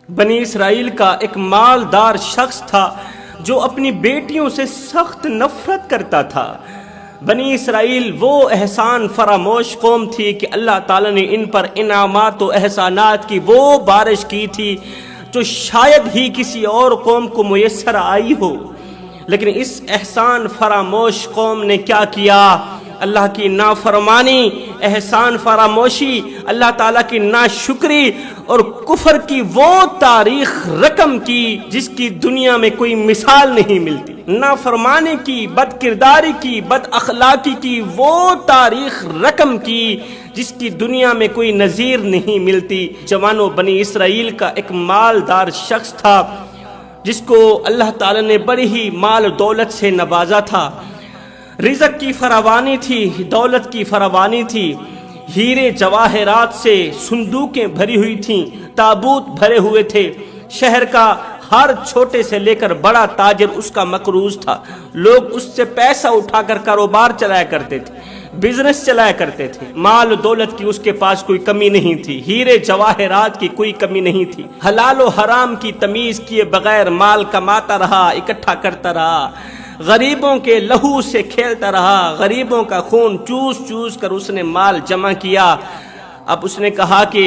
بنی اسرائیل کا ایک مالدار شخص تھا جو اپنی بیٹیوں سے سخت نفرت کرتا تھا۔ بنی اسرائیل وہ احسان فراموش قوم تھی کہ اللہ تعالیٰ نے ان پر انعامات و احسانات کی وہ بارش کی تھی جو شاید ہی کسی اور قوم کو میسر آئی ہو، لیکن اس احسان فراموش قوم نے کیا کیا؟ اللہ کی نافرمانی، احسان فراموشی، اللہ تعالیٰ کی ناشکری اور کفر کی وہ تاریخ رقم کی جس کی دنیا میں کوئی مثال نہیں ملتی۔ نافرمانی کی، بد کرداری کی، بد اخلاقی کی وہ تاریخ رقم کی جس کی دنیا میں کوئی نظیر نہیں ملتی۔ جوانوں، بنی اسرائیل کا ایک مالدار شخص تھا جس کو اللہ تعالیٰ نے بڑی ہی مال و دولت سے نوازا تھا، رزق کی فراوانی تھی، دولت کی فراوانی تھی، ہیرے جواہرات سے صندوقیں بھری ہوئی تھیں، تابوت بھرے ہوئے تھے، شہر کا ہر چھوٹے سے لے کر بڑا تاجر اس کا مقروض تھا، لوگ اس سے پیسہ اٹھا کر کاروبار چلایا کرتے تھے، بزنس چلایا کرتے تھے، مال و دولت کی اس کے پاس کوئی کمی نہیں تھی، ہیرے جواہرات کی کوئی کمی نہیں تھی، حلال و حرام کی تمیز کیے بغیر مال کماتا رہا، اکٹھا کرتا رہا، غریبوں کے لہو سے کھیلتا رہا، غریبوں کا خون چوس چوس کر اس نے مال جمع کیا۔ اب اس نے کہا کہ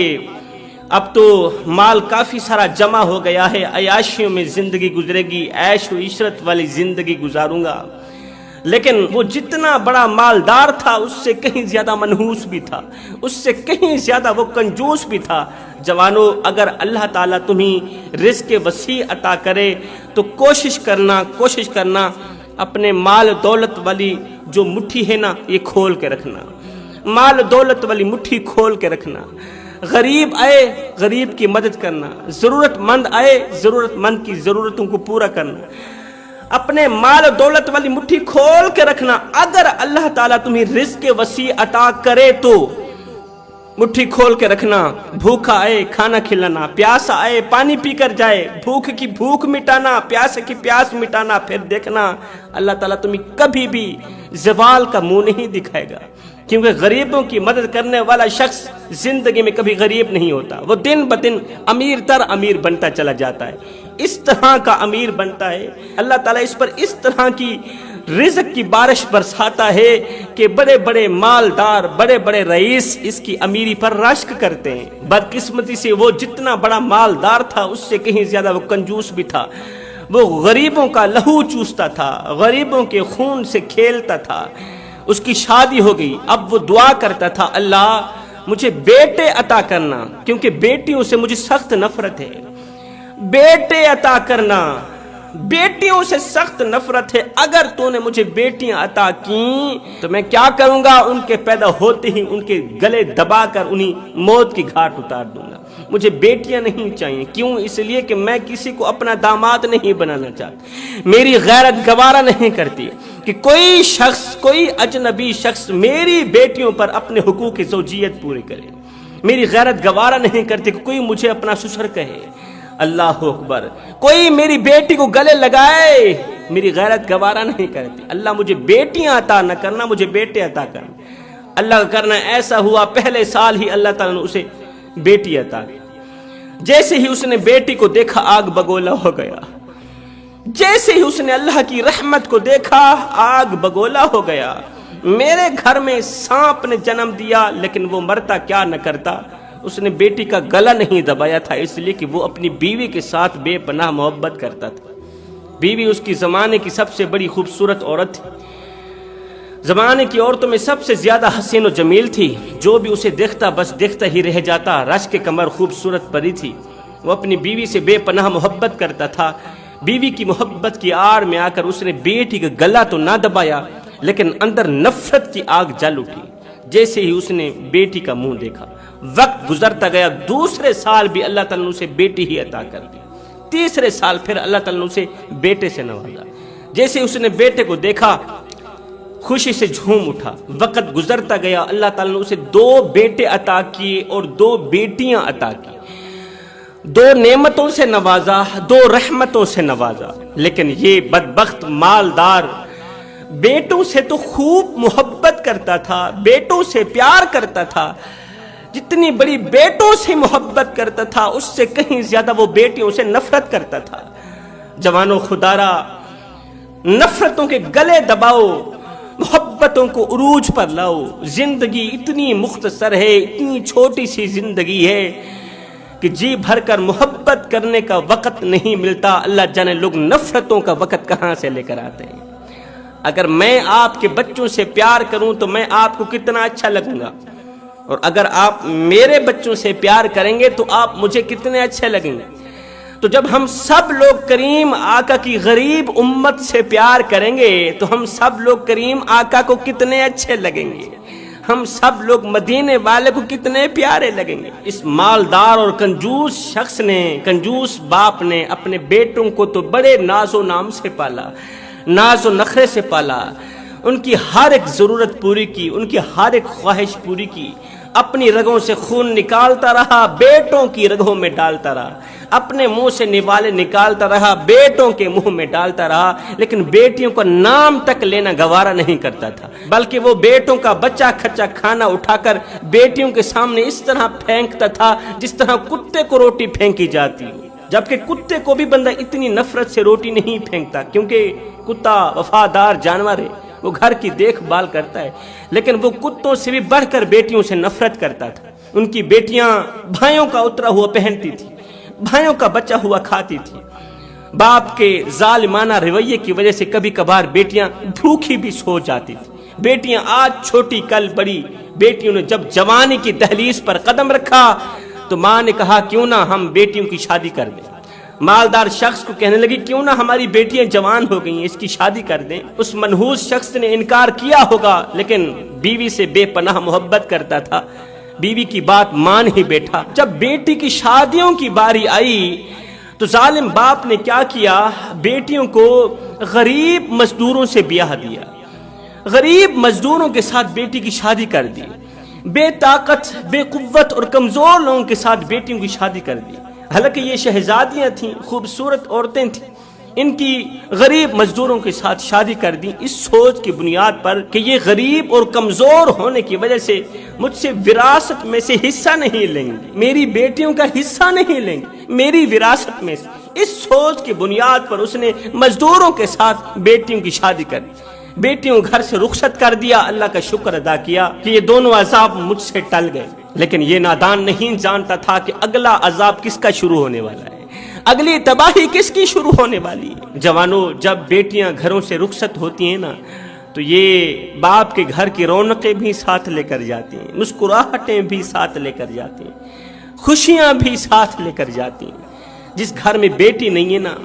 اب تو مال کافی سارا جمع ہو گیا ہے، عیاشیوں میں زندگی گزرے گی، عیش و عشرت والی زندگی گزاروں گا۔ لیکن وہ جتنا بڑا مالدار تھا اس سے کہیں زیادہ منحوس بھی تھا، اس سے کہیں زیادہ وہ کنجوس بھی تھا۔ جوانوں، اگر اللہ تعالیٰ تمہیں رزق وسیع عطا کرے تو کوشش کرنا اپنے مال دولت والی جو مٹھی ہے نا، یہ کھول کے رکھنا، مال دولت والی مٹھی کھول کے رکھنا، غریب آئے غریب کی مدد کرنا، ضرورت مند آئے ضرورت مند کی ضرورتوں کو پورا کرنا، اپنے مال و دولت والی مٹھی کھول کے رکھنا۔ اگر اللہ تعالیٰ تمہیں رزق وسیع عطا کرے تو مٹھی کھول کے رکھنا، بھوکا آئے کھانا کھلانا، پیاسا آئے پانی پی کر جائے، بھوک کی بھوک مٹانا، پیاس کی پیاس مٹانا، پھر دیکھنا اللہ تعالیٰ تمہیں کبھی بھی زوال کا منہ نہیں دکھائے گا، کیونکہ غریبوں کی مدد کرنے والا شخص زندگی میں کبھی غریب نہیں ہوتا، وہ دن بدن امیر تر امیر بنتا چلا جاتا ہے، اس طرح کا امیر بنتا ہے۔ اللہ تعالیٰ اس پر اس طرح کی رزق کی بارش برساتا ہے کہ بڑے بڑے مالدار، بڑے بڑے رئیس اس کی امیری پر رشک کرتے ہیں۔ بدقسمتی سے وہ جتنا بڑا مالدار تھا اس سے کہیں زیادہ وہ کنجوس بھی تھا، وہ غریبوں کا لہو چوستا تھا، غریبوں کے خون سے کھیلتا تھا۔ اس کی شادی ہو گئی، اب وہ دعا کرتا تھا، اللہ مجھے بیٹے عطا کرنا، کیونکہ بیٹیوں سے مجھے سخت نفرت ہے، بیٹے عطا کرنا، بیٹیوں سے سخت نفرت ہے، اگر تو نے مجھے بیٹیاں عطا کی تو میں کیا کروں گا؟ ان کے پیدا ہوتے ہی ان کے گلے دبا کر انہیں موت کی گھاٹ اتار دوں گا۔ مجھے بیٹیاں نہیں چاہیے، کیوں؟ اس لیے کہ میں کسی کو اپنا داماد نہیں بنانا چاہتا، میری غیرت گوارا نہیں کرتی کہ کوئی شخص، کوئی اجنبی شخص میری بیٹیوں پر اپنے حقوق زوجیت پورے کرے، میری غیرت گوارا نہیں کرتی کہ کوئی مجھے اپنا سسر کہے۔ اللہ اکبر، کوئی میری بیٹی کو گلے لگائے، میری غیرت گوارا نہیں کرتی۔ اللہ مجھے بیٹیاں عطا نہ کرنا، مجھے بیٹے عطا کرنا۔ اللہ کا کرنا ایسا ہوا، پہلے سال ہی اللہ تعالیٰ نے اسے بیٹی عطا کی۔ جیسے ہی اس نے بیٹی کو دیکھا آگ بگولا ہو گیا، جیسے ہی اس نے اللہ کی رحمت کو دیکھا آگ بگولا ہو گیا۔ میرے گھر میں سانپ نے جنم دیا لیکن وہ مرتا کیا نہ کرتا، اس نے بیٹی کا گلا نہیں دبایا تھا، اس لیے کہ وہ اپنی بیوی کے ساتھ بے پناہ محبت کرتا تھا۔ بیوی اس کی زمانے کی سب سے بڑی خوبصورت عورت تھی، زمانے کی عورتوں میں سب سے زیادہ حسین و جمیل تھی، جو بھی اسے دیکھتا بس دیکھتا ہی رہ جاتا، رش کے کمر خوبصورت پری تھی۔ وہ اپنی بیوی سے بے پناہ محبت کرتا تھا۔ بیوی کی محبت کی آڑ میں آ کر اس نے بیٹی کا گلا تو نہ دبایا لیکن اندر نفرت کی آگ جل اٹھی۔ جیسے ہی اس نے بیٹی کا منہ دیکھا، وقت گزرتا گیا، دوسرے سال بھی اللہ تعالیٰ نے اسے بیٹی ہی عطا کر دی، تیسرے سال پھر اللہ تعالیٰ نے اسے بیٹے سے نوازا۔ جیسے اس نے بیٹے کو دیکھا خوشی سے جھوم اٹھا، وقت گزرتا گیا، اللہ تعالیٰ نے اسے 2 بیٹے عطا کیے اور 2 بیٹیاں عطا کی، 2 نعمتوں سے نوازا، 2 رحمتوں سے نوازا۔ لیکن یہ بدبخت مالدار بیٹوں سے تو خوب محبت کرتا تھا، بیٹوں سے پیار کرتا تھا، جتنی بڑی بیٹوں سے محبت کرتا تھا اس سے کہیں زیادہ وہ بیٹیوں سے نفرت کرتا تھا۔ جوانوں خدارا، نفرتوں کے گلے دباؤ، محبتوں کو عروج پر لاؤ۔ زندگی اتنی مختصر ہے، اتنی چھوٹی سی زندگی ہے کہ جی بھر کر محبت کرنے کا وقت نہیں ملتا، اللہ جانے لوگ نفرتوں کا وقت کہاں سے لے کر آتے ہیں۔ اگر میں آپ کے بچوں سے پیار کروں تو میں آپ کو کتنا اچھا لگوں گا، اور اگر آپ میرے بچوں سے پیار کریں گے تو آپ مجھے کتنے اچھے لگیں گے۔ تو جب ہم سب لوگ کریم آقا کی غریب امت سے پیار کریں گے تو ہم سب لوگ کریم آقا کو کتنے اچھے لگیں گے، ہم سب لوگ مدینے والے کو کتنے پیارے لگیں گے۔ اس مالدار اور کنجوس شخص نے، کنجوس باپ نے اپنے بیٹوں کو تو بڑے ناز و نام سے پالا، ناز و نخرے سے پالا، ان کی ہر ایک ضرورت پوری کی، ان کی ہر ایک خواہش پوری کی، اپنی رگوں سے خون نکالتا رہا، بیٹوں کی رگوں میں ڈالتا رہا، اپنے منہ سے نوالے نکالتا رہا، بیٹوں کے منہ میں ڈالتا رہا، لیکن بیٹیوں کا نام تک لینا گوارا نہیں کرتا تھا، بلکہ وہ بیٹوں کا بچہ کھچا کھانا اٹھا کر بیٹیوں کے سامنے اس طرح پھینکتا تھا جس طرح کتے کو روٹی پھینکی جاتی ہو، جبکہ کتے کو بھی بندہ اتنی نفرت سے روٹی نہیں پھینکتا، کیونکہ کتا وفادار جانور ہے، وہ گھر کی دیکھ بھال کرتا ہے، لیکن وہ کتوں سے بھی بڑھ کر بیٹیوں سے نفرت کرتا تھا۔ ان کی بیٹیاں بھائیوں کا اترا ہوا پہنتی تھی، بھائیوں کا بچا ہوا کھاتی تھی۔ باپ کے ظالمانہ رویے کی وجہ سے کبھی کبھار بیٹیاں بھوکی بھی سو جاتی تھی۔ بیٹیاں آج چھوٹی کل بڑی، بیٹیوں نے جب جوانی کی دہلیز پر قدم رکھا تو ماں نے کہا کیوں نہ ہم بیٹیوں کی شادی کر دیں۔ مالدار شخص کو کہنے لگی کیوں نہ ہماری بیٹیاں جوان ہو گئی ہیں، اس کی شادی کر دیں۔ اس منحوس شخص نے انکار کیا ہوگا، لیکن بیوی سے بے پناہ محبت کرتا تھا، بیوی کی بات مان ہی بیٹھا۔ جب بیٹی کی شادیوں کی باری آئی تو ظالم باپ نے کیا کیا، بیٹیوں کو غریب مزدوروں سے بیاہ دیا، غریب مزدوروں کے ساتھ بیٹی کی شادی کر دی، بے طاقت بے قوت اور کمزور لوگوں کے ساتھ بیٹیوں کی شادی کر دی۔ حالانکہ یہ شہزادیاں تھیں، خوبصورت عورتیں تھیں، ان کی غریب مزدوروں کے ساتھ شادی کر دی، اس سوچ کی بنیاد پر کہ یہ غریب اور کمزور ہونے کی وجہ سے مجھ سے وراثت میں سے حصہ نہیں لیں گے، میری بیٹیوں کا حصہ نہیں لیں گے میری وراثت میں سے۔ اس سوچ کی بنیاد پر اس نے مزدوروں کے ساتھ بیٹیوں کی شادی کر دی، بیٹیوں گھر سے رخصت کر دیا۔ اللہ کا شکر ادا کیا کہ یہ دونوں عذاب مجھ سے ٹل گئے، لیکن یہ نادان نہیں جانتا تھا کہ اگلا عذاب کس کا شروع ہونے والا ہے، اگلی تباہی کس کی شروع ہونے والی ہے۔ جوانوں، جب بیٹیاں گھروں سے رخصت ہوتی ہیں نا تو یہ باپ کے گھر کی رونقیں بھی ساتھ لے کر جاتی ہیں، مسکراہٹیں بھی ساتھ لے کر جاتی ہیں، خوشیاں بھی ساتھ لے کر جاتی ہیں۔ جس گھر میں بیٹی نہیں ہے نا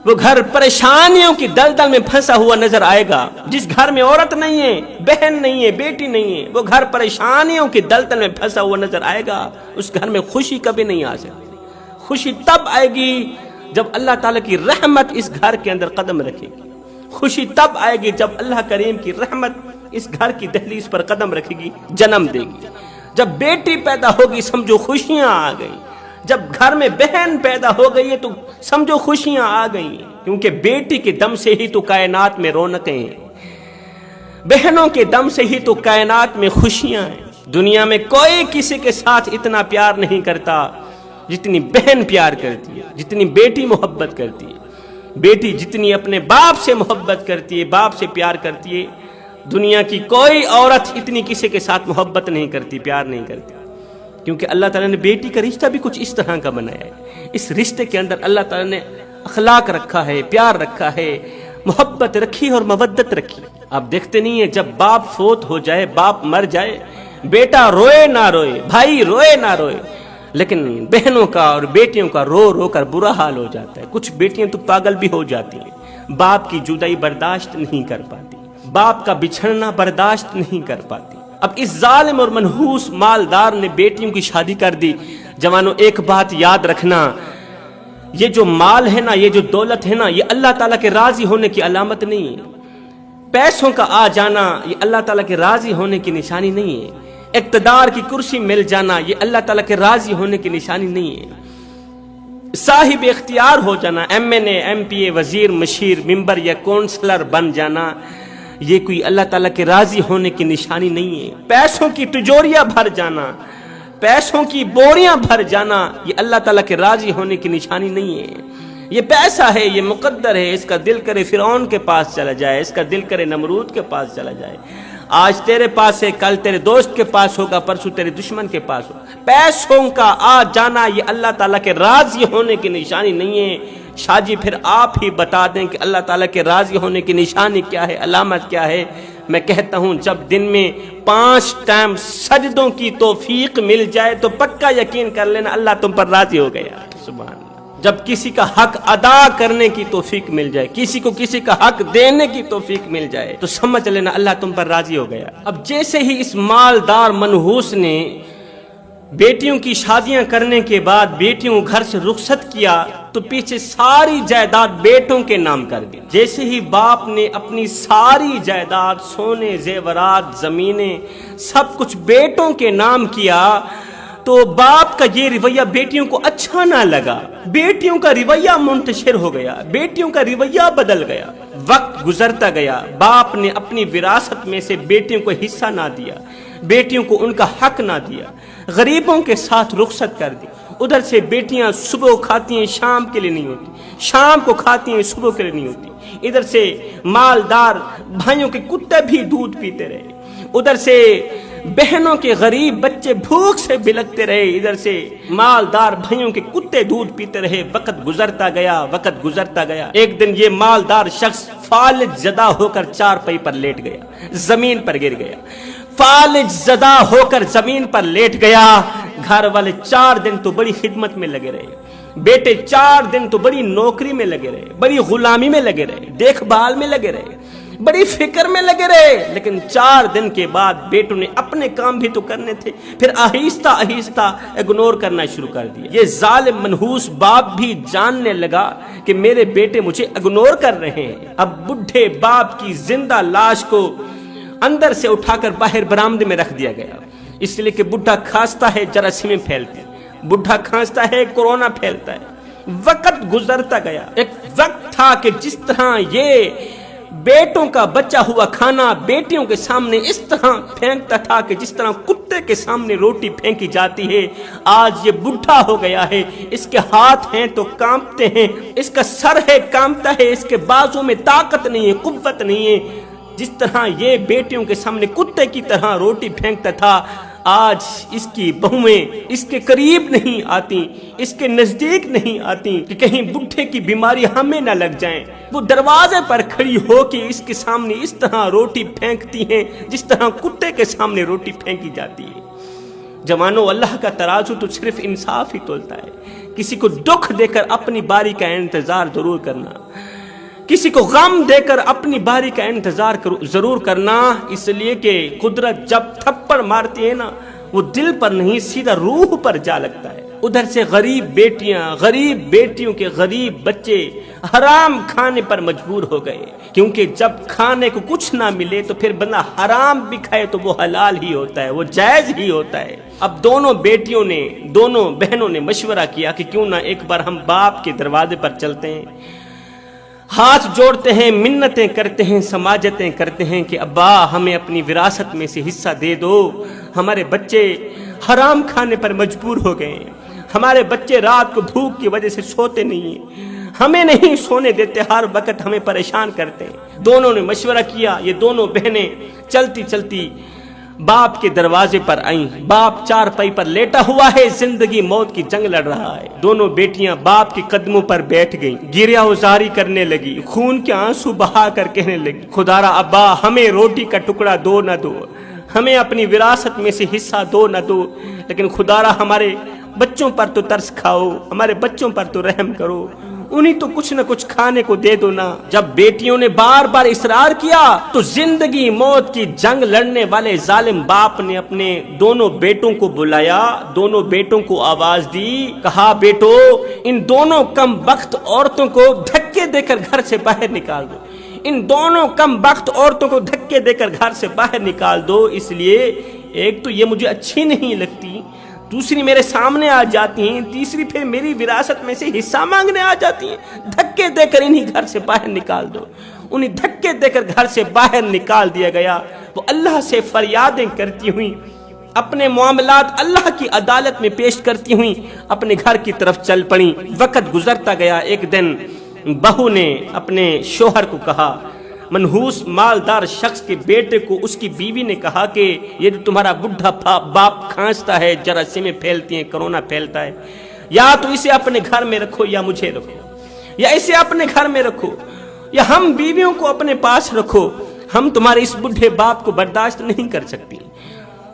وہ گھر پریشانیوں کی دلدل میں پھنسا ہوا نظر آئے گا۔ جس گھر میں عورت نہیں ہے، بہن نہیں ہے، بیٹی نہیں ہے، وہ گھر پریشانیوں کی دلدل میں پھنسا ہوا نظر آئے گا۔ اس گھر میں خوشی کبھی نہیں آ سکتی۔ خوشی تب آئے گی جب اللہ تعالیٰ کی رحمت اس گھر کے اندر قدم رکھے گی، خوشی تب آئے گی جب اللہ کریم کی رحمت اس گھر کی دہلیز پر قدم رکھے گی، جنم دے گی۔ جب بیٹی پیدا ہوگی سمجھو خوشیاں آ گئی، جب گھر میں بہن پیدا ہو گئی ہے تو سمجھو خوشیاں آ گئی، کیونکہ بیٹی کے دم سے ہی تو کائنات میں رونقیں ہیں، بہنوں کے دم سے ہی تو کائنات میں خوشیاں ہیں۔ دنیا میں کوئی کسی کے ساتھ اتنا پیار نہیں کرتا جتنی بہن پیار کرتی ہے، جتنی بیٹی محبت کرتی ہے۔ بیٹی جتنی اپنے باپ سے محبت کرتی ہے، باپ سے پیار کرتی ہے، دنیا کی کوئی عورت اتنی کسی کے ساتھ محبت نہیں کرتی، پیار نہیں کرتی، کیونکہ اللہ تعالیٰ نے بیٹی کا رشتہ بھی کچھ اس طرح کا بنایا ہے۔ اس رشتے کے اندر اللہ تعالیٰ نے اخلاق رکھا ہے، پیار رکھا ہے، محبت رکھی اور مودت رکھی۔ آپ دیکھتے نہیں ہیں جب باپ فوت ہو جائے، باپ مر جائے، بیٹا روئے نہ روئے، بھائی روئے نہ روئے، لیکن بہنوں کا اور بیٹیوں کا رو رو کر برا حال ہو جاتا ہے۔ کچھ بیٹیاں تو پاگل بھی ہو جاتی ہیں، باپ کی جدائی برداشت نہیں کر پاتی، باپ کا بچھڑنا برداشت نہیں کر پاتی۔ اب اس ظالم اور منحوس مالدار نے بیٹیوں کی شادی کر دی۔ جوانوں، ایک بات یاد رکھنا، یہ جو مال ہے نا، یہ جو دولت ہے نا، یہ اللہ تعالیٰ کے راضی ہونے کی علامت نہیں ہے۔ پیسوں کا آ جانا یہ اللہ تعالیٰ کے راضی ہونے کی نشانی نہیں ہے۔ اقتدار کی کرسی مل جانا یہ اللہ تعالیٰ کے راضی ہونے کی نشانی نہیں ہے۔ صاحب اختیار ہو جانا، ایم این اے، ایم پی اے، وزیر، مشیر، ممبر یا کونسلر بن جانا، یہ کوئی اللہ تعالیٰ کے راضی ہونے کی نشانی نہیں ہے۔ پیسوں کی تجوریاں بھر جانا، پیسوں کی بوریاں بھر جانا، یہ اللہ تعالیٰ کے راضی ہونے کی نشانی نہیں ہے۔ یہ پیسہ ہے، یہ مقدر ہے، اس کا دل کرے فرعون کے پاس چلا جائے، اس کا دل کرے نمرود کے پاس چلا جائے۔ آج تیرے پاس ہے، کل تیرے دوست کے پاس ہوگا، پرسوں تیرے دشمن کے پاس ہوگا۔ پیسوں کا آ جانا یہ اللہ تعالیٰ کے راضی ہونے کی نشانی نہیں ہے۔ شاہ جی پھر آپ ہی بتا دیں کہ اللہ تعالیٰ کے راضی ہونے کی نشانی کیا ہے، علامت کیا ہے؟ میں کہتا ہوں جب دن میں 5 ٹائم سجدوں کی توفیق مل جائے تو پکا یقین کر لینا اللہ تم پر راضی ہو گیا۔ سبحان اللہ۔ جب کسی کا حق ادا کرنے کی توفیق مل جائے، کسی کو کسی کا حق دینے کی توفیق مل جائے تو سمجھ لینا اللہ تم پر راضی ہو گیا۔ اب جیسے ہی اس مالدار منحوس نے بیٹیوں کی شادیاں کرنے کے بعد بیٹیوں کو گھر سے رخصت کیا تو پیچھے ساری جائیداد بیٹوں کے نام کر دی۔ جیسے ہی باپ نے اپنی ساری جائیداد، سونے، زیورات، زمینیں، سب کچھ بیٹوں کے نام کیا تو باپ کا یہ رویہ بیٹیوں کو اچھا نہ لگا، بیٹیوں کا رویہ منتشر ہو گیا، بیٹیوں کا رویہ بدل گیا۔ وقت گزرتا گیا، باپ نے اپنی وراثت میں سے بیٹیوں کو حصہ نہ دیا، بیٹیوں کو ان کا حق نہ دیا، غریبوں کے ساتھ رخصت کر دی۔ ادھر سے بیٹیاں صبح کھاتی ہیں شام کے لیے نہیں ہوتی، شام کو کھاتی ہیں صبح کے لیے نہیں ہوتی۔ ادھر سے مالدار بھائیوں کے کتے بھی دودھ پیتے رہے، ادھر سے بہنوں کے غریب بچے بھوک سے بلکتے رہے، ادھر سے مالدار بھائیوں کے کتے دودھ پیتے رہے۔ وقت گزرتا گیا، وقت گزرتا گیا۔ ایک دن یہ مالدار شخص فالج زدہ ہو کر چارپائی پر لیٹ گیا، زمین پر گر گیا، فالج زدہ ہو کر زمین پر لیٹ گیا۔ گھر والے 4 دن تو بڑی خدمت میں لگے رہے، بیٹے 4 دن تو بڑی نوکری میں لگے رہے، بڑی غلامی میں لگے رہے، دیکھ بھال میں لگے رہے، بڑی فکر میں لگے رہے، لیکن 4 دن کے بعد بیٹوں نے اپنے کام بھی تو کرنے تھے، پھر آہستہ آہستہ اگنور کرنا شروع کر دیا۔ یہ ظالم منحوس باپ بھی جاننے لگا کہ میرے بیٹے مجھے اگنور کر رہے ہیں۔ اب بڈھے باپ کی زندہ لاش کو اندر سے اٹھا کر باہر برآمدے میں رکھ دیا گیا، اس لیے کہ بڈھا کھانستا ہے جراثیمیں پھیلتی ہیں، بڈھا کھانستا ہے کورونا پھیلتا ہے۔ وقت گزرتا گیا، ایک وقت تھا کہ جس طرح یہ بیٹوں کا بچا ہوا کھانا بیٹیوں کے سامنے اس طرح پھینکتا تھا کہ جس طرح کتے کے سامنے روٹی پھینکی جاتی ہے، آج یہ بڈھا ہو گیا ہے، اس کے ہاتھ ہیں تو کانپتے ہیں، اس کا سر ہے کانپتا ہے، اس کے بازوں میں طاقت نہیں ہے، قوت نہیں ہے۔ جس طرح یہ بیٹیوں کے سامنے کتے کی طرح روٹی پھینکتا تھا، آج اس کی بہویں اس کے قریب نہیں آتی، اس کے نزدیک نہیں آتی کہ کہیں بڈھے کی بیماری ہمیں نہ لگ جائیں۔ وہ دروازے پر کھڑی ہو کے اس کے سامنے اس طرح روٹی پھینکتی ہیں جس طرح کتے کے سامنے روٹی پھینکی جاتی ہے۔ جوانوں، اللہ کا ترازو تو صرف انصاف ہی تولتا ہے۔ کسی کو دکھ دے کر اپنی باری کا انتظار ضرور کرنا، کسی کو غم دے کر اپنی باری کا انتظار ضرور کرنا، اس لیے کہ قدرت جب تھپڑ مارتی ہے نا، وہ دل پر نہیں سیدھا روح پر جا لگتا ہے۔ ادھر سے غریب بیٹیاں، غریب بیٹیوں کے غریب بچے حرام کھانے پر مجبور ہو گئے، کیونکہ جب کھانے کو کچھ نہ ملے تو پھر بندہ حرام بھی کھائے تو وہ حلال ہی ہوتا ہے، وہ جائز ہی ہوتا ہے۔ اب دونوں بیٹیوں نے، دونوں بہنوں نے مشورہ کیا کہ کیوں نہ ایک بار ہم باپ کے دروازے پر چلتے ہیں، ہاتھ جوڑتے ہیں، منتیں کرتے ہیں، سماجتیں کرتے ہیں کہ ابا ہمیں اپنی وراثت میں سے حصہ دے دو، ہمارے بچے حرام کھانے پر مجبور ہو گئے ہیں، ہمارے بچے رات کو بھوک کی وجہ سے سوتے نہیں ہیں، ہمیں نہیں سونے دیتے، ہر وقت ہمیں پریشان کرتے ہیں۔ دونوں نے مشورہ کیا، یہ دونوں بہنیں چلتی چلتی باپ کے دروازے پر آئیں۔ باپ چارپائی پر لیٹا ہوا ہے، زندگی موت کی جنگ لڑ رہا ہے۔ دونوں بیٹیاں باپ کے قدموں پر بیٹھ گئیں، گریہ وزاری کرنے لگی، خون کے آنسو بہا کر کہنے لگی، خدارا ابا ہمیں روٹی کا ٹکڑا دو نہ دو، ہمیں اپنی وراثت میں سے حصہ دو نہ دو، لیکن خدارا ہمارے بچوں پر تو ترس کھاؤ، ہمارے بچوں پر تو رحم کرو، انہیں تو کچھ نہ کچھ کھانے کو دے دو نا۔ جب بیٹیوں نے بار بار اصرار کیا تو زندگی موت کی جنگ لڑنے والے ظالم باپ نے اپنے دونوں بیٹوں کو بلایا، دونوں بیٹوں کو آواز دی، کہا بیٹو ان دونوں کم بخت عورتوں کو دھکے دے کر گھر سے باہر نکال دو، ان دونوں کم بخت عورتوں کو دھکے دے کر گھر سے باہر نکال دو، اس لیے ایک تو یہ مجھے اچھی نہیں لگتی، دوسری میرے سامنے آ جاتی ہیں، تیسری پھر میری وراثت میں سے حصہ مانگنے آ جاتی ہیں، دھکے دے کر انہیں گھر سے باہر نکال دو۔ انہیں دھکے دے کر گھر سے باہر نکال دیا گیا۔ وہ اللہ سے فریادیں کرتی ہوئیں، اپنے معاملات اللہ کی عدالت میں پیش کرتی ہوئیں اپنے گھر کی طرف چل پڑیں۔ وقت گزرتا گیا۔ ایک دن بہو نے اپنے شوہر کو کہا، منحوس مالدار شخص کے بیٹے کو اس کی بیوی نے کہا کہ یہ جو تمہارا بڈھا باپ کھانستا ہے، جراثیمیں پھیلتی ہیں، کرونا پھیلتا ہے، یا تو اسے اپنے گھر میں رکھو یا مجھے رکھو، یا اسے اپنے گھر میں رکھو یا ہم بیویوں کو اپنے پاس رکھو، ہم تمہارے اس بڈھے باپ کو برداشت نہیں کر سکتی،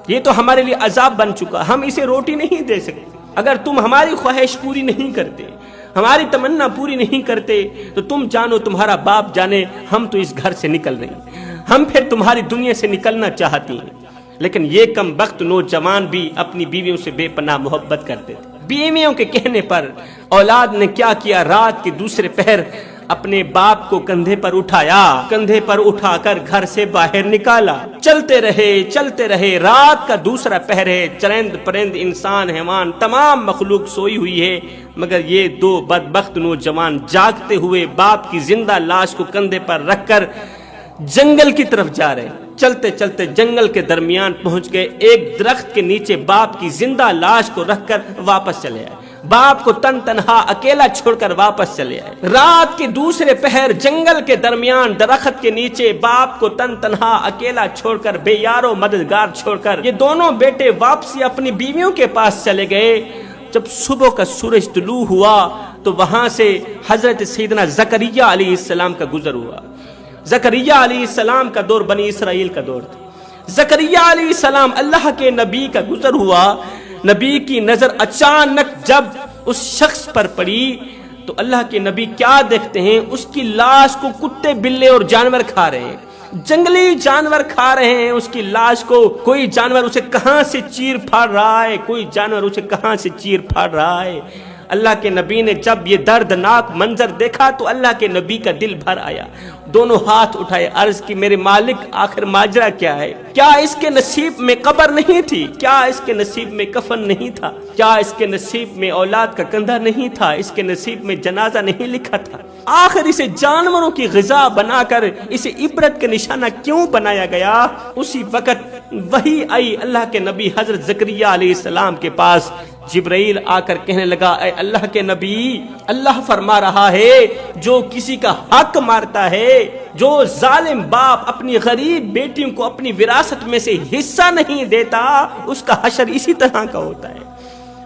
یہ تو ہمارے لیے عذاب بن چکا، ہم اسے روٹی نہیں دے سکتے، اگر تم ہماری خواہش پوری نہیں کرتے، ہماری تمنا پوری نہیں کرتے تو تم جانو تمہارا باپ جانے، ہم تو اس گھر سے نکل رہے ہیں، ہم پھر تمہاری دنیا سے نکلنا چاہتی ہیں۔ لیکن یہ کم بخت نوجوان بھی اپنی بیویوں سے بے پناہ محبت کرتے تھے۔ بیویوں کے کہنے پر اولاد نے کیا کیا، رات کے دوسرے پہر اپنے باپ کو کندھے پر اٹھایا، کندھے پر اٹھا کر گھر سے باہر نکالا۔ چلتے رہے، رات کا دوسرا پہر ہے، چرند پرند انسان حیوان تمام مخلوق سوئی ہوئی ہے، مگر یہ دو بدبخت نوجوان جاگتے ہوئے باپ کی زندہ لاش کو کندھے پر رکھ کر جنگل کی طرف جا رہے۔ چلتے چلتے جنگل کے درمیان پہنچ گئے، ایک درخت کے نیچے باپ کی زندہ لاش کو رکھ کر واپس چلے آئے، باپ کو تنہا اکیلا چھوڑ کر واپس چلے آئے۔ رات کے دوسرے پہر جنگل کے درمیان درخت کے نیچے باپ کو تنہا اکیلا چھوڑ کر، بے یار و مددگار چھوڑ کر یہ دونوں بیٹے واپسی اپنی بیویوں کے پاس چلے گئے۔ جب صبح کا سورج طلوع ہوا تو وہاں سے حضرت سیدنا زکریا علیہ السلام کا گزر ہوا۔ زکریا علیہ السلام کا دور بنی اسرائیل کا دور تھا۔ زکریا علیہ السلام اللہ کے نبی کا گزر ہوا۔ نبی کی نظر اچانک جب اس شخص پر پڑی تو اللہ کے نبی کیا دیکھتے ہیں، اس کی لاش کو کتے بلے اور جانور کھا رہے ہیں، جنگلی جانور کھا رہے ہیں اس کی لاش کو۔ کوئی جانور اسے کہاں سے چیر پھاڑ رہا ہے، کوئی جانور اسے کہاں سے چیر پھاڑ رہا ہے۔ اللہ کے نبی نے جب یہ دردناک منظر دیکھا تو اللہ کے نبی کا دل بھر آیا، دونوں ہاتھ اٹھائے، عرض کی میرے مالک آخر ماجرا کیا ہے؟ کیا اس کے نصیب میں قبر نہیں تھی؟ کیا اس کے نصیب میں کفن نہیں تھا؟ کیا اس کے نصیب میں اولاد کا کندھا نہیں تھا؟ اس کے نصیب میں جنازہ نہیں لکھا تھا؟ آخر اسے جانوروں کی غذا بنا کر اسے عبرت کا نشانہ کیوں بنایا گیا؟ اسی وقت وحی آئی اللہ کے نبی حضرت زکریا علیہ السلام کے پاس۔ جبرائیل آ کر کہنے لگا، اے اللہ کے نبی، اللہ فرما رہا ہے جو کسی کا حق مارتا ہے، جو ظالم باپ اپنی غریب بیٹیوں کو اپنی وراثت میں سے حصہ نہیں دیتا، اس کا حشر اسی طرح کا ہوتا ہے،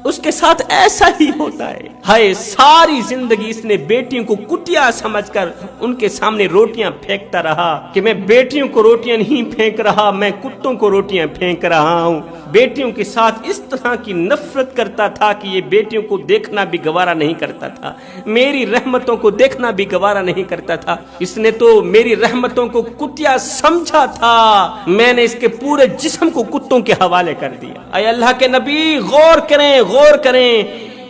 اس کے ساتھ ایسا ہی ہوتا ہے۔ ہائے، ساری زندگی اس نے بیٹیوں کو کٹیا سمجھ کر ان کے سامنے روٹیاں پھینکتا رہا کہ میں بیٹیوں کو روٹیاں نہیں پھینک رہا، میں کتوں کو روٹیاں پھینک رہا ہوں۔ بیٹیوں کے ساتھ اس طرح کی نفرت کرتا تھا کہ یہ بیٹیوں کو دیکھنا بھی گوارا نہیں کرتا تھا، میری رحمتوں کو دیکھنا بھی گوارا نہیں کرتا تھا۔ اس نے تو میری رحمتوں کو کتیا سمجھا تھا، میں نے اس کے پورے جسم کو کتوں کے حوالے کر دیا۔ اے اللہ کے نبی، غور کریں،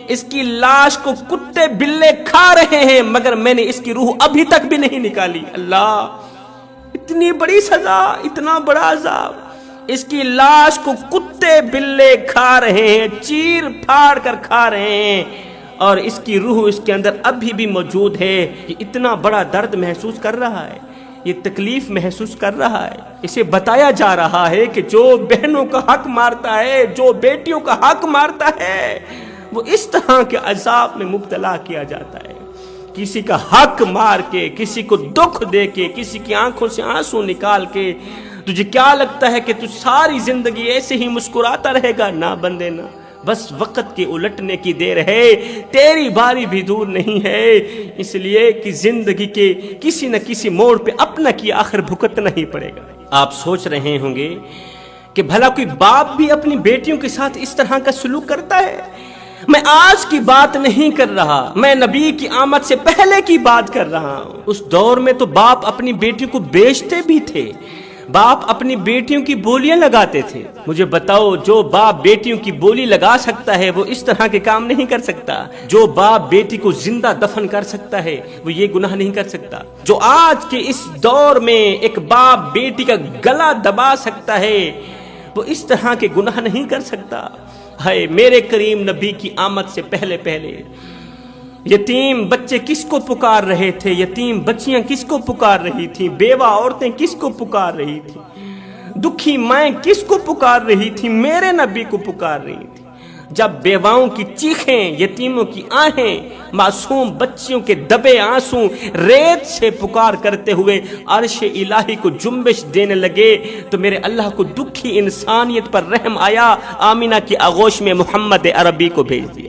اس کی لاش کو کتے بلے کھا رہے ہیں مگر میں نے اس کی روح ابھی تک بھی نہیں نکالی۔ اللہ، اتنی بڑی سزا، اتنا بڑا عذاب، اس کی لاش کو کتے بلے کھا رہے ہیں، چیر پھاڑ کر کھا رہے ہیں، اور اس کی روح اس کے اندر ابھی بھی موجود ہے۔ یہ اتنا بڑا درد محسوس کر رہا ہے، یہ تکلیف محسوس کر رہا ہے۔ اسے بتایا جا رہا ہے کہ جو بہنوں کا حق مارتا ہے، جو بیٹیوں کا حق مارتا ہے، وہ اس طرح کے عذاب میں مبتلا کیا جاتا ہے۔ کسی کا حق مار کے، کسی کو دکھ دے کے، کسی کی آنکھوں سے آنسو نکال کے تجھے کیا لگتا ہے کہ تو ساری زندگی ایسے ہی مسکراتا رہے گا؟ نہ بندے نہ، بس وقت کے الٹنے کی دیر ہے، تیری باری بھی دور نہیں ہے، اس لیے کہ زندگی کے کسی نہ کسی موڑ پہ اپنا کی آخر بھگتنا ہی پڑے گا۔ آپ سوچ رہے ہوں گے کہ بھلا کوئی باپ بھی اپنی بیٹیوں کے ساتھ اس طرح کا سلوک کرتا ہے؟ میں آج کی بات نہیں کر رہا، میں نبی کی آمد سے پہلے کی بات کر رہا ہوں۔ اس دور میں تو باپ اپنی بیٹیوں کو بیچتے بھی تھے، باپ اپنی بیٹیوں کی بولیاں لگاتے تھے۔ مجھے بتاؤ، جو باپ بیٹیوں کی بولی لگا سکتا ہے وہ اس طرح کے کام نہیں کر سکتا؟ جو باپ بیٹی کو زندہ دفن کر سکتا ہے وہ یہ گناہ نہیں کر سکتا؟ جو آج کے اس دور میں ایک باپ بیٹی کا گلا دبا سکتا ہے وہ اس طرح کے گناہ نہیں کر سکتا؟ ہے میرے کریم نبی کی آمد سے پہلے یتیم بچے کس کو پکار رہے تھے؟ یتیم بچیاں کس کو پکار رہی تھیں؟ بیوہ عورتیں کس کو پکار رہی تھیں؟ دکھی مائیں کس کو پکار رہی تھیں؟ میرے نبی کو پکار رہی تھی۔ جب بیواؤں کی چیخیں، یتیموں کی آہیں، معصوم بچیوں کے دبے آنسوں ریت سے پکار کرتے ہوئے عرش الہی کو جنبش دینے لگے تو میرے اللہ کو دکھی انسانیت پر رحم آیا، آمینہ کی آغوش میں محمد عربی کو بھیج دیا۔